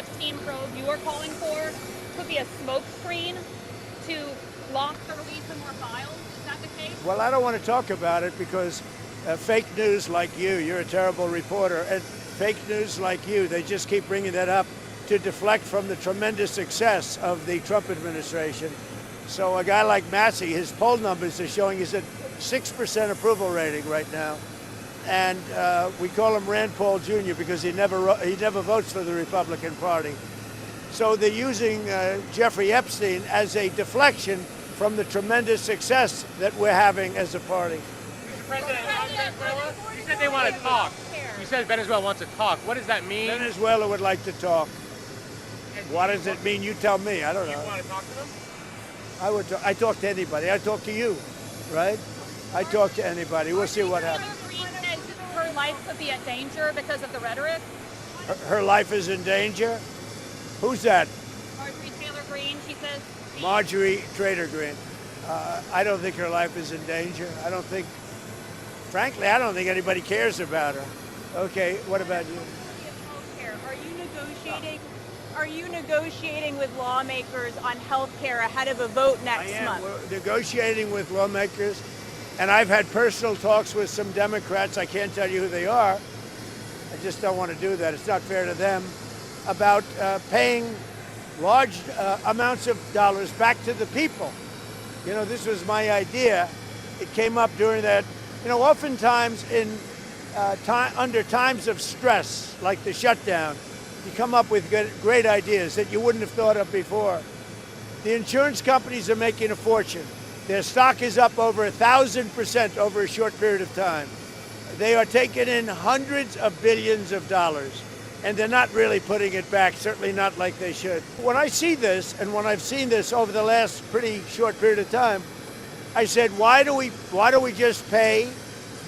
Epstein probe you are calling for could be a smokescreen to block the release of more files? Is that the case? Well, I don't want to talk about it because fake news like you're a terrible reporter, and fake news like you, they just keep bringing that up to deflect from the tremendous success of the Trump administration. So a guy like Massey, his poll numbers are showing he's at 6% approval rating right now. And we call him Rand Paul Jr. because he never votes for the Republican Party. So they're using Jeffrey Epstein as a deflection from the tremendous success that we're having as a party. Mr. President, Venezuela, you said they want to talk. You said Venezuela wants to talk. What does that mean? Venezuela would like to talk. What does it mean? You tell me. I don't know. You want to talk to them? I talk to anybody. I talk to you, right? I talk to anybody. We'll see what happens. Her life could be at danger because of the rhetoric. Her life is in danger? Who's that? Marjorie Taylor Greene, she says. Marjorie Taylor Greene. I don't think her life is in danger. Frankly, I don't think anybody cares about her. Okay, what about you? Are you negotiating with lawmakers on health care ahead of a vote next month? We're negotiating with lawmakers, and I've had personal talks with some Democrats. I can't tell you who they are. I just don't want to do that. It's not fair to them. About paying large amounts of dollars back to the people. You know, this was my idea. It came up during that. You know, oftentimes under times of stress, like the shutdown, you come up with great ideas that you wouldn't have thought of before. The insurance companies are making a fortune. Their stock is up over 1,000% over a short period of time. They are taking in hundreds of billions of dollars, and they're not really putting it back, certainly not like they should. When I see this, and when I've seen this over the last pretty short period of time, I said, why do we just pay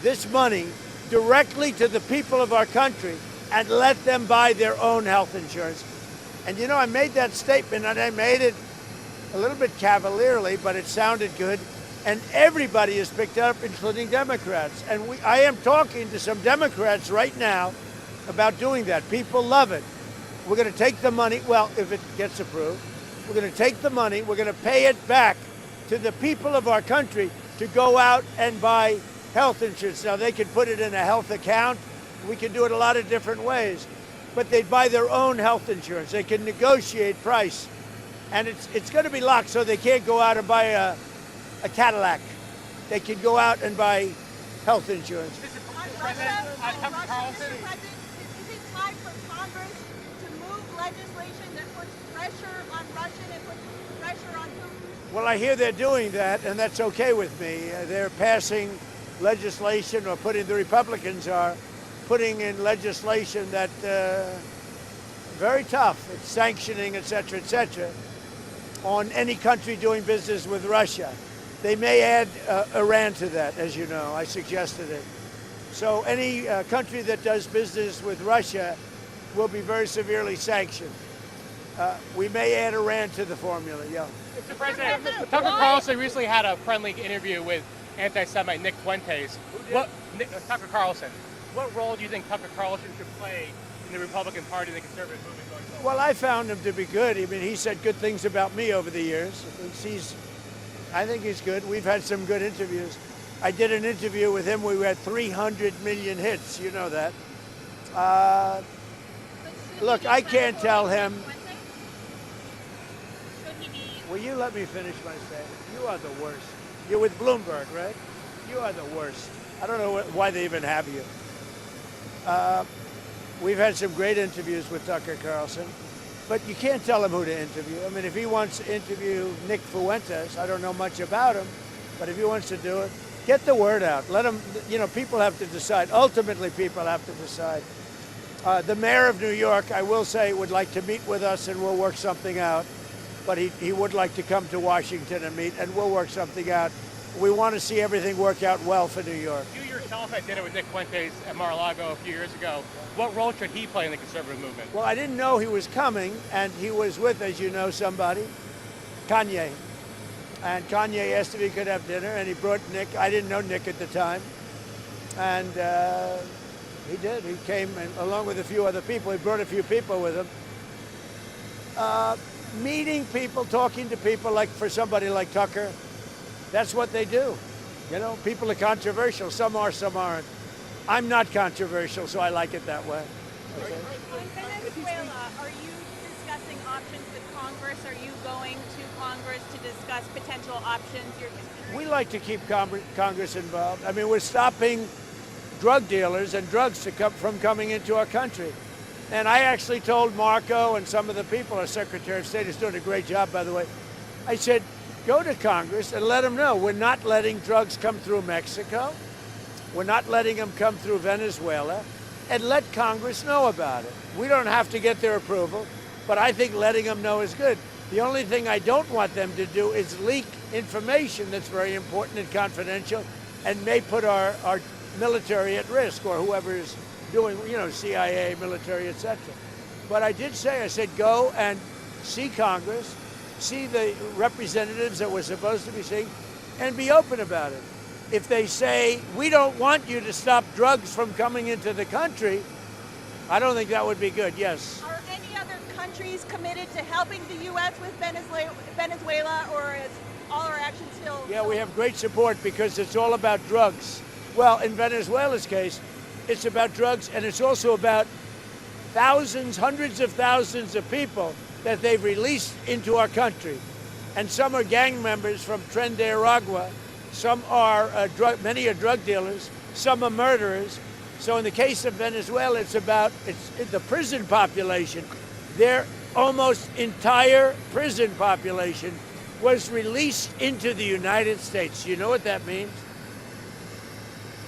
this money directly to the people of our country and let them buy their own health insurance? And you know, I made that statement, and I made it a little bit cavalierly, but it sounded good. And everybody has picked it up, including Democrats. And I am talking to some Democrats right now about doing that. People love it. We're going to take the money, well, if it gets approved, we're going to take the money, we're going to pay it back to the people of our country to go out and buy health insurance. Now, they can put it in a health account. We can do it a lot of different ways. But they buy their own health insurance. They can negotiate price. And it's going to be locked, so they can't go out and buy a Cadillac. They can go out and buy health insurance. Mr. President, Tucker Carlson. Is it time for Congress to move legislation that puts pressure on Russia and puts pressure on Putin? Well, I hear they're doing that, and that's okay with me. They're passing legislation, or the Republicans are putting in legislation that very tough. It's sanctioning, et cetera, on any country doing business with Russia. They may add Iran to that, as you know. I suggested it. So any country that does business with Russia will be very severely sanctioned. We may add Iran to the formula, yeah. Mr. President, Tucker Carlson recently had a friendly interview with anti-Semite Nick Fuentes. Tucker Carlson. What role do you think Tucker Carlson should play in the Republican Party and the conservative movement going forward? Well, I found him to be good. I mean, he said good things about me over the years. I think he's good. We've had some good interviews. I did an interview with him. We had 300 million hits. You know that. Look, I can't tell him. Will you let me finish my statement? You are the worst. You're with Bloomberg, right? You are the worst. I don't know why they even have you. We've had some great interviews with Tucker Carlson, but you can't tell him who to interview. I mean, if he wants to interview Nick Fuentes, I don't know much about him, but if he wants to do it, get the word out. Let him, people have to decide. Ultimately, people have to decide. The mayor of New York, I will say, would like to meet with us, and we'll work something out. But he would like to come to Washington and meet, and we'll work something out. We want to see everything work out well for New York. You yourself had dinner with Nick Fuentes at Mar-a-Lago a few years ago. What role should he play in the conservative movement? Well, I didn't know he was coming, and he was with, as you know, somebody, Kanye. And Kanye asked if he could have dinner, and he brought Nick. I didn't know Nick at the time. And he did. He came, and along with a few other people. He brought a few people with him. Meeting people, talking to people, like for somebody like Tucker, that's what they do. You know, people are controversial. Some are, some aren't. I'm not controversial, so I like it that way. Okay. On Venezuela, are you discussing options with Congress? Are you going to Congress to discuss potential options you're considering? We like to keep Congress involved. I mean, we're stopping drug dealers and drugs from coming into our country. And I actually told Marco and some of the people, our Secretary of State is doing a great job, by the way. I said, go to Congress and let them know we're not letting drugs come through Mexico. We're not letting them come through Venezuela. And let Congress know about it. We don't have to get their approval, but I think letting them know is good. The only thing I don't want them to do is leak information that's very important and confidential and may put our military at risk, or whoever is doing, you know, CIA, military, etc. But I did say, I said, go and see Congress, see the representatives that we're supposed to be seeing, and be open about it. If they say, we don't want you to stop drugs from coming into the country, I don't think that would be good. Yes. Are any other countries committed to helping the U.S. with Venezuela, or is all our action still? Yeah, we have great support because it's all about drugs. Well, in Venezuela's case, it's about drugs, and it's also about thousands, hundreds of thousands of people that they've released into our country. And some are gang members from Tren de Aragua, some are many are drug dealers, some are murderers. So in the case of Venezuela, it's the prison population. Their almost entire prison population was released into the United States. You know what that means?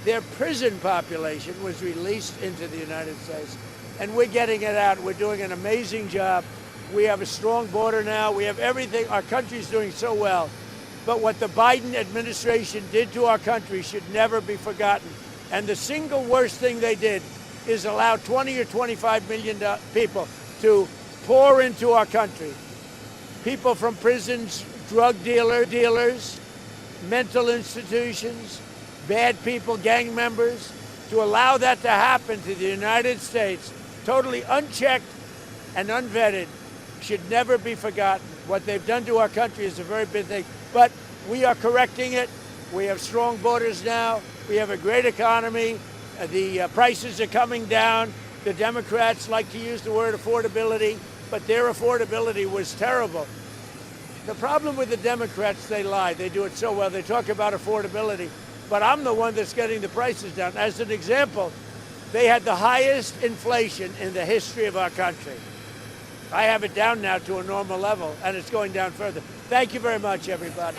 Their prison population was released into the United States. And we're getting it out. We're doing an amazing job. We have a strong border now. We have everything. Our country's doing so well. But what the Biden administration did to our country should never be forgotten. And the single worst thing they did is allow 20 or 25 million people to pour into our country. People from prisons, drug dealers, mental institutions, bad people, gang members, to allow that to happen to the United States, totally unchecked and unvetted, should never be forgotten. What they've done to our country is a very big thing. But we are correcting it. We have strong borders now. We have a great economy. The prices are coming down. The Democrats like to use the word affordability, but their affordability was terrible. The problem with the Democrats, they lie. They do it so well. They talk about affordability. But I'm the one that's getting the prices down. As an example, they had the highest inflation in the history of our country. I have it down now to a normal level, and it's going down further. Thank you very much, everybody.